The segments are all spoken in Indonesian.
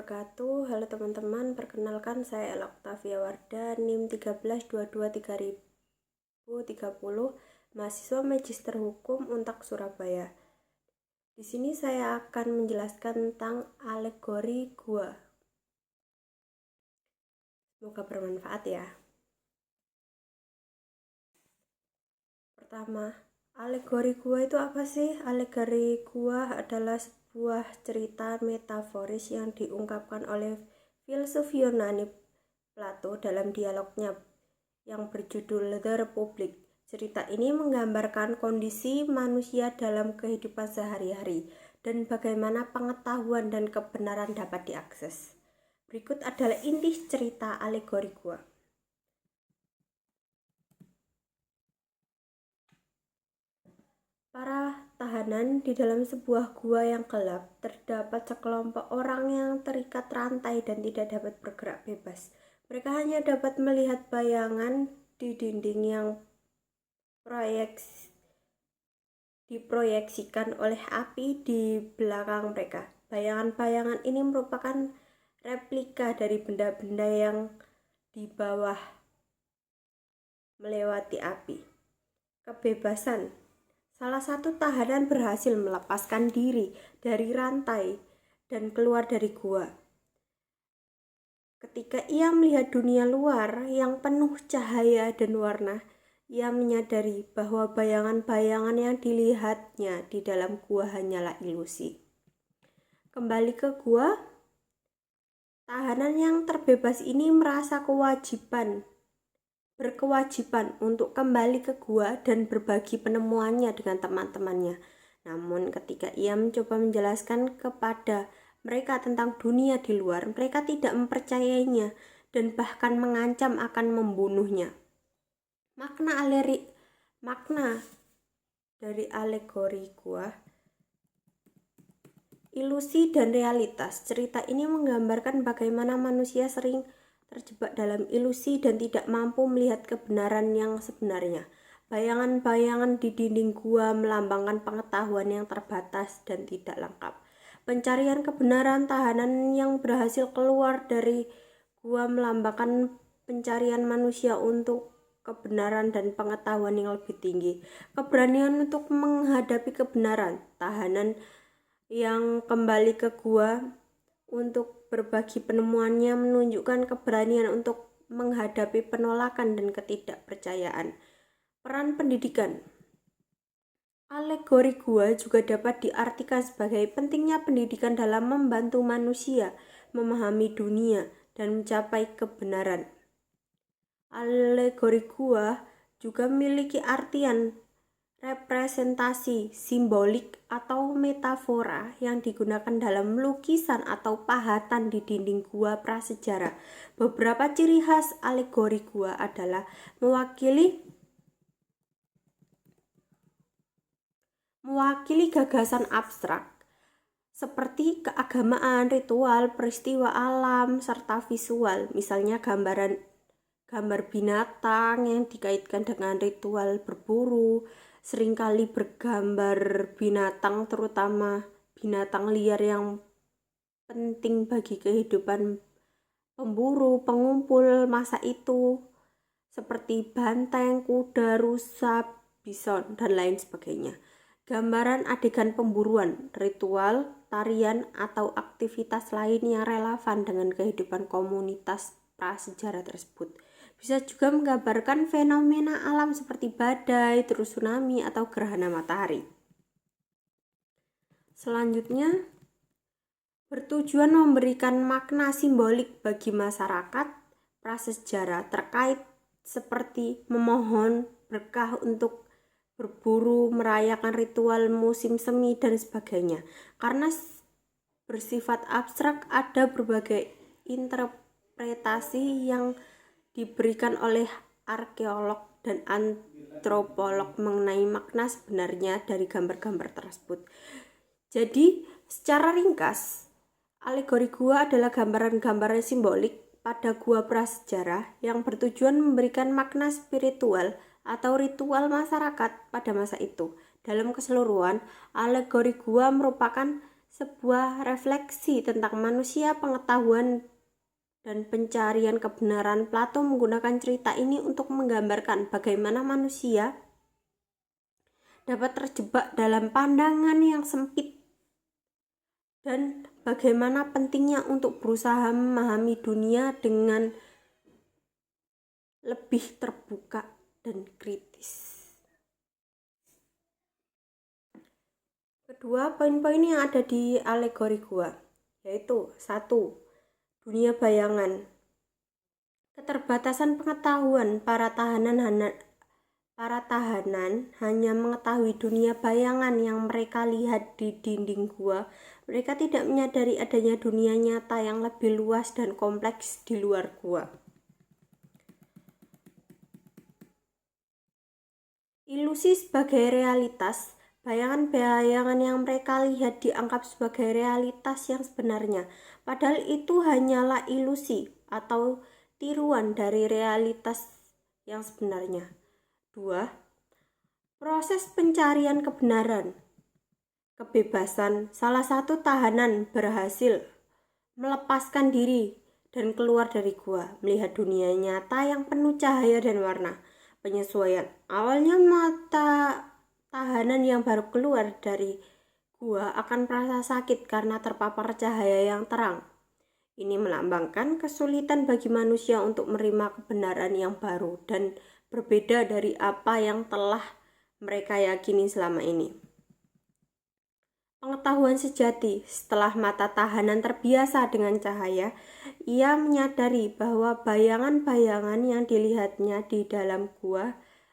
wabarakatuh. Halo teman-teman, perkenalkan saya Ella Octavia Wardah, NIM 13223030, mahasiswa Magister Hukum Untak Surabaya. Di sini saya akan menjelaskan tentang alegori gua. Semoga bermanfaat ya. Pertama, alegori gua itu apa sih? Alegori gua adalah sebuah cerita metaforis yang diungkapkan oleh filsuf Yunani Plato dalam dialognya yang berjudul The Republic. Cerita ini menggambarkan kondisi manusia dalam kehidupan sehari-hari dan bagaimana pengetahuan dan kebenaran dapat diakses. Berikut adalah inti cerita alegori gua. Para tahanan di dalam sebuah gua yang gelap, terdapat sekelompok orang yang terikat rantai dan tidak dapat bergerak bebas. Mereka hanya dapat melihat bayangan di dinding yang diproyeksikan oleh api di belakang mereka. Bayangan-bayangan ini merupakan replika dari benda-benda yang di bawah melewati api. Kebebasan. Salah satu tahanan berhasil melepaskan diri dari rantai dan keluar dari gua. Ketika ia melihat dunia luar yang penuh cahaya dan warna, ia menyadari bahwa bayangan-bayangan yang dilihatnya di dalam gua hanyalah ilusi. Kembali ke gua, tahanan yang terbebas ini merasa berkewajiban untuk kembali ke gua dan berbagi penemuannya dengan teman-temannya. Namun ketika ia mencoba menjelaskan kepada mereka tentang dunia di luar, mereka tidak mempercayainya dan bahkan mengancam akan membunuhnya. Makna dari alegori gua, ilusi dan realitas. Cerita ini menggambarkan bagaimana manusia sering terjebak dalam ilusi dan tidak mampu melihat kebenaran yang sebenarnya. Bayangan-bayangan di dinding gua melambangkan pengetahuan yang terbatas dan tidak lengkap. Pencarian kebenaran tahanan yang berhasil keluar dari gua melambangkan pencarian manusia untuk kebenaran dan pengetahuan yang lebih tinggi. Keberanian untuk menghadapi kebenaran. Tahanan yang kembali ke gua untuk berbagi penemuannya menunjukkan keberanian untuk menghadapi penolakan dan ketidakpercayaan. Peran pendidikan. Alegori gua juga dapat diartikan sebagai pentingnya pendidikan dalam membantu manusia memahami dunia dan mencapai kebenaran. Alegori gua juga memiliki artian representasi simbolik atau metafora yang digunakan dalam lukisan atau pahatan di dinding gua prasejarah. Beberapa ciri khas alegori gua adalah mewakili gagasan abstrak seperti keagamaan, ritual, peristiwa alam, serta visual, misalnya gambar binatang yang dikaitkan dengan ritual berburu, seringkali bergambar binatang, terutama binatang liar yang penting bagi kehidupan pemburu, pengumpul masa itu, seperti banteng, kuda, rusa, bison, dan lain sebagainya. Gambaran adegan pemburuan, ritual, tarian, atau aktivitas lain yang relevan dengan kehidupan komunitas prasejarah tersebut. Bisa juga menggambarkan fenomena alam seperti badai, terus tsunami, atau gerhana matahari. Selanjutnya, bertujuan memberikan makna simbolik bagi masyarakat prasejarah terkait seperti memohon berkah untuk berburu, merayakan ritual musim semi, dan sebagainya. Karena bersifat abstrak, ada berbagai interpretasi yang diberikan oleh arkeolog dan antropolog mengenai makna sebenarnya dari gambar-gambar tersebut. Jadi, secara ringkas, alegori gua adalah gambaran-gambaran simbolik pada gua prasejarah yang bertujuan memberikan makna spiritual atau ritual masyarakat pada masa itu. Dalam keseluruhan, alegori gua merupakan sebuah refleksi tentang manusia, pengetahuan, dan pencarian kebenaran. Plato menggunakan cerita ini untuk menggambarkan bagaimana manusia dapat terjebak dalam pandangan yang sempit dan bagaimana pentingnya untuk berusaha memahami dunia dengan lebih terbuka dan kritis. Kedua, poin-poin yang ada di alegori gua, yaitu 1. Dunia bayangan. Keterbatasan pengetahuan para tahanan hanya mengetahui dunia bayangan yang mereka lihat di dinding gua. Mereka tidak menyadari adanya dunia nyata yang lebih luas dan kompleks di luar gua. Ilusi sebagai realitas. Bayangan-bayangan yang mereka lihat dianggap sebagai realitas yang sebenarnya, padahal itu hanyalah ilusi atau tiruan dari realitas yang sebenarnya. 2. Proses pencarian kebenaran. Kebebasan. Salah satu tahanan berhasil melepaskan diri dan keluar dari gua, melihat dunia nyata yang penuh cahaya dan warna. Penyesuaian. Awalnya mata tahanan yang baru keluar dari gua akan merasa sakit karena terpapar cahaya yang terang. Ini melambangkan kesulitan bagi manusia untuk menerima kebenaran yang baru dan berbeda dari apa yang telah mereka yakini selama ini. Pengetahuan sejati. Setelah mata tahanan terbiasa dengan cahaya, ia menyadari bahwa bayangan-bayangan yang dilihatnya di dalam gua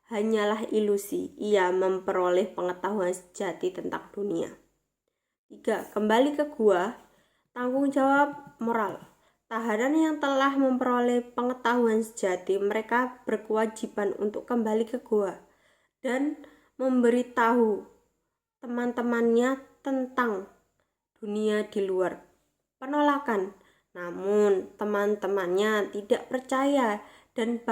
hanyalah ilusi. Ia memperoleh pengetahuan sejati tentang dunia. 3. Kembali ke gua. Tanggung jawab moral. Tahanan yang telah memperoleh pengetahuan sejati, mereka berkewajiban untuk kembali ke gua dan memberitahu teman-temannya tentang dunia di luar. Penolakan. Namun teman-temannya tidak percaya dan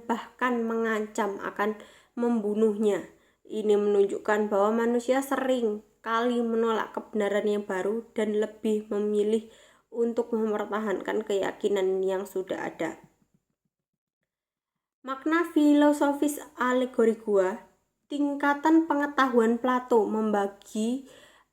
bahkan mengancam akan membunuhnya. Ini menunjukkan bahwa manusia sering kali menolak kebenaran yang baru dan lebih memilih untuk mempertahankan keyakinan yang sudah ada. Makna filosofis alegori gua. Tingkatan pengetahuan. Plato membagi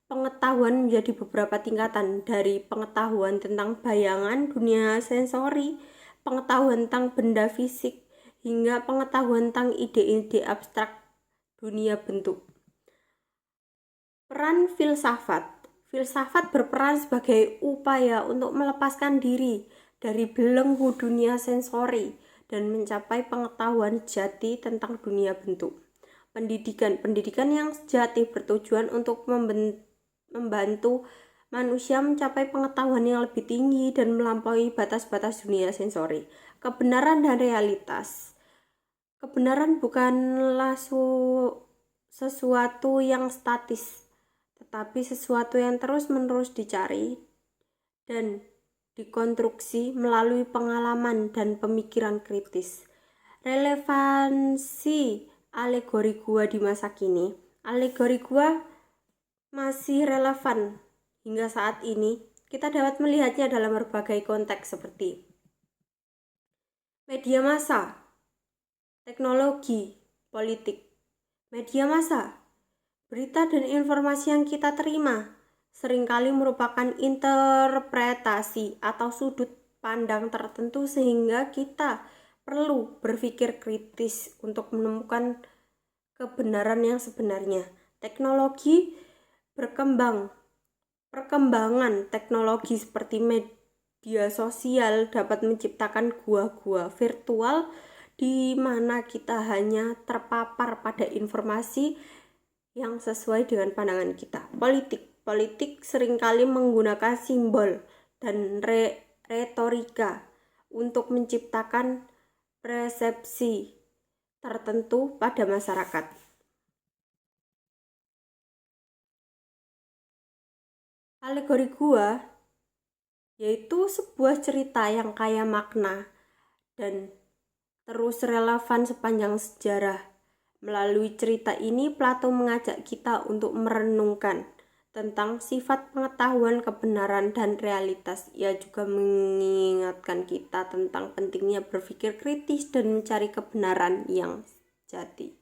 pengetahuan menjadi beberapa tingkatan, dari pengetahuan tentang bayangan dunia sensori, pengetahuan tentang benda fisik, hingga pengetahuan tentang ide-ide abstrak dunia bentuk. Peran filsafat. Filsafat berperan sebagai upaya untuk melepaskan diri dari belenggu dunia sensori dan mencapai pengetahuan jati tentang dunia bentuk. Pendidikan. Pendidikan yang sejati bertujuan untuk membantu manusia mencapai pengetahuan yang lebih tinggi dan melampaui batas-batas dunia sensori. Kebenaran dan realitas. Kebenaran bukanlah sesuatu yang statis, tetapi sesuatu yang terus-menerus dicari dan dikonstruksi melalui pengalaman dan pemikiran kritis. Relevansi alegori gua di masa kini. Alegori gua masih relevan hingga saat ini. Kita dapat melihatnya dalam berbagai konteks seperti media massa, teknologi, politik. Media massa. Berita dan informasi yang kita terima seringkali merupakan interpretasi atau sudut pandang tertentu sehingga kita perlu berpikir kritis untuk menemukan kebenaran yang sebenarnya. Teknologi berkembang. Perkembangan teknologi seperti media sosial dapat menciptakan gua-gua virtual di mana kita hanya terpapar pada informasi yang sesuai dengan pandangan kita. Politik seringkali menggunakan simbol dan retorika untuk menciptakan persepsi tertentu pada masyarakat. Alegori gua yaitu sebuah cerita yang kaya makna dan terus relevan sepanjang sejarah. Melalui cerita ini, Plato mengajak kita untuk merenungkan tentang sifat pengetahuan, kebenaran, dan realitas. Ia juga mengingatkan kita tentang pentingnya berpikir kritis dan mencari kebenaran yang sejati.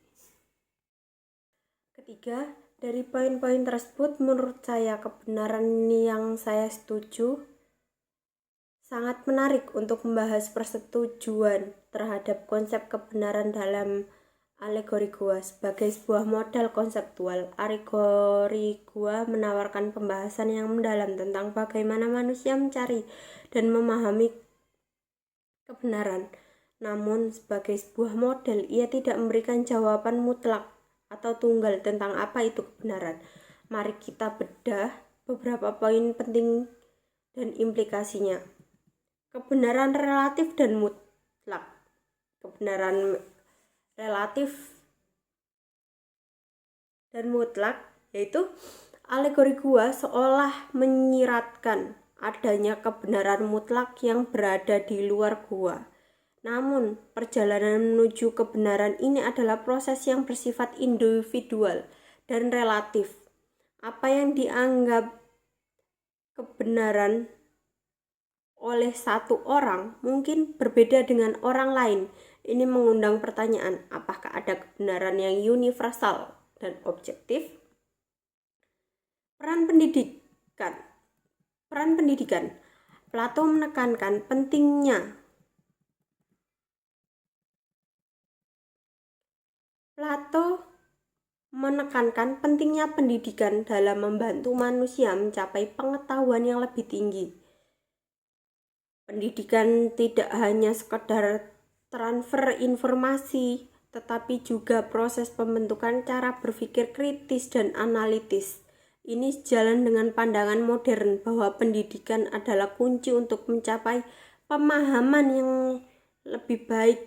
Ketiga, dari poin-poin tersebut, menurut saya kebenaran yang saya setuju sangat menarik untuk membahas persetujuan terhadap konsep kebenaran dalam alegori gua sebagai sebuah model konseptual. Alegori gua menawarkan pembahasan yang mendalam tentang bagaimana manusia mencari dan memahami kebenaran. Namun, sebagai sebuah model, ia tidak memberikan jawaban mutlak atau tunggal tentang apa itu kebenaran. Mari kita bedah beberapa poin penting dan implikasinya. Kebenaran relatif dan mutlak. Kebenaran relatif dan mutlak yaitu alegori gua seolah menyiratkan adanya kebenaran mutlak yang berada di luar gua. Namun, perjalanan menuju kebenaran ini adalah proses yang bersifat individual dan relatif. Apa yang dianggap kebenaran oleh satu orang mungkin berbeda dengan orang lain. Ini mengundang pertanyaan, apakah ada kebenaran yang universal dan objektif? Peran pendidikan. Plato menekankan pentingnya pendidikan dalam membantu manusia mencapai pengetahuan yang lebih tinggi. Pendidikan tidak hanya sekedar transfer informasi, tetapi juga proses pembentukan cara berpikir kritis dan analitis. Ini sejalan dengan pandangan modern bahwa pendidikan adalah kunci untuk mencapai pemahaman yang lebih baik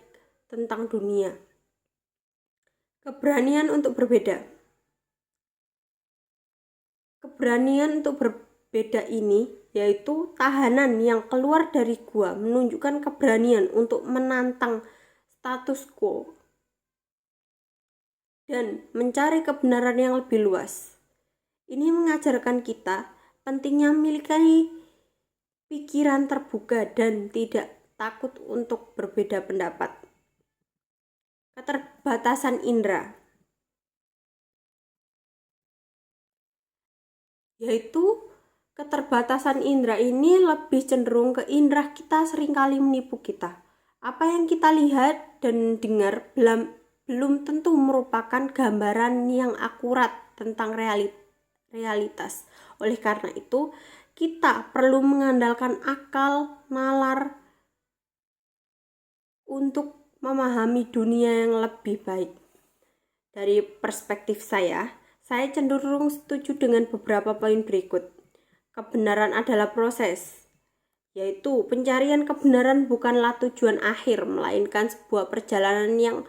tentang dunia. Keberanian untuk berbeda. Keberanian untuk berbeda ini yaitu tahanan yang keluar dari gua menunjukkan keberanian untuk menantang status quo dan mencari kebenaran yang lebih luas. Ini mengajarkan kita pentingnya memiliki pikiran terbuka dan tidak takut untuk berbeda pendapat. Keterbatasan indera, yaitu keterbatasan indera ini lebih cenderung ke indera kita seringkali menipu kita. Apa yang kita lihat dan dengar belum tentu merupakan gambaran yang akurat tentang realitas. Oleh karena itu, kita perlu mengandalkan akal, nalar untuk memahami dunia yang lebih baik. Dari perspektif saya cenderung setuju dengan beberapa poin berikut. Kebenaran adalah proses, yaitu pencarian kebenaran bukanlah tujuan akhir, melainkan sebuah perjalanan yang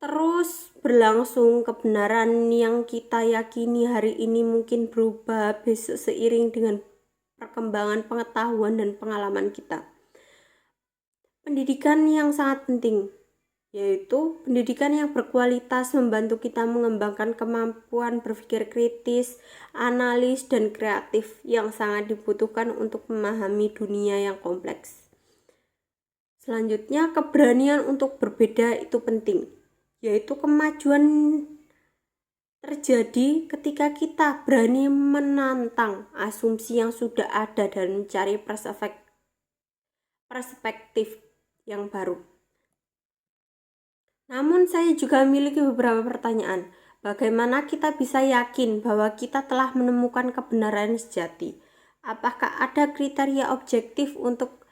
terus berlangsung. Kebenaran yang kita yakini hari ini mungkin berubah besok seiring dengan perkembangan pengetahuan dan pengalaman kita. Pendidikan yang sangat penting, yaitu pendidikan yang berkualitas membantu kita mengembangkan kemampuan berpikir kritis, analis, dan kreatif yang sangat dibutuhkan untuk memahami dunia yang kompleks. Selanjutnya, keberanian untuk berbeda itu penting, yaitu kemajuan terjadi ketika kita berani menantang asumsi yang sudah ada dan mencari perspektif yang baru. Namun saya juga memiliki beberapa pertanyaan. Bagaimana kita bisa yakin bahwa kita telah menemukan kebenaran sejati? Apakah ada kriteria objektif untuk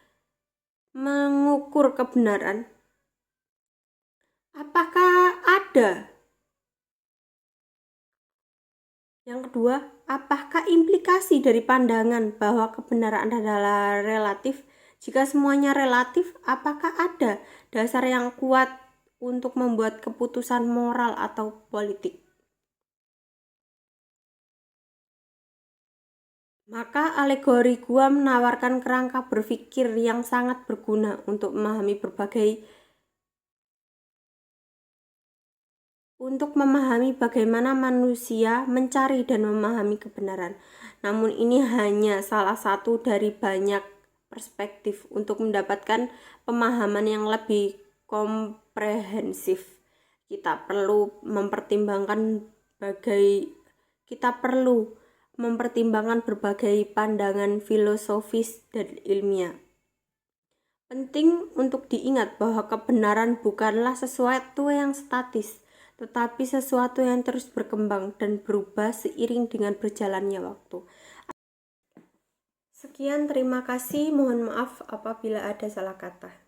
mengukur kebenaran? Apakah ada? Yang kedua, apakah implikasi dari pandangan bahwa kebenaran adalah relatif? Jika semuanya relatif, apakah ada dasar yang kuat untuk membuat keputusan moral atau politik? Maka alegori gua menawarkan kerangka berpikir yang sangat berguna untuk memahami untuk memahami bagaimana manusia mencari dan memahami kebenaran. Namun ini hanya salah satu dari banyak perspektif untuk mendapatkan pemahaman yang lebih komprehensif. Kita perlu mempertimbangkan berbagai pandangan filosofis dan ilmiah. Penting untuk diingat bahwa kebenaran bukanlah sesuatu yang statis, tetapi sesuatu yang terus berkembang dan berubah seiring dengan berjalannya waktu. Sekian, terima kasih. Mohon maaf apabila ada salah kata.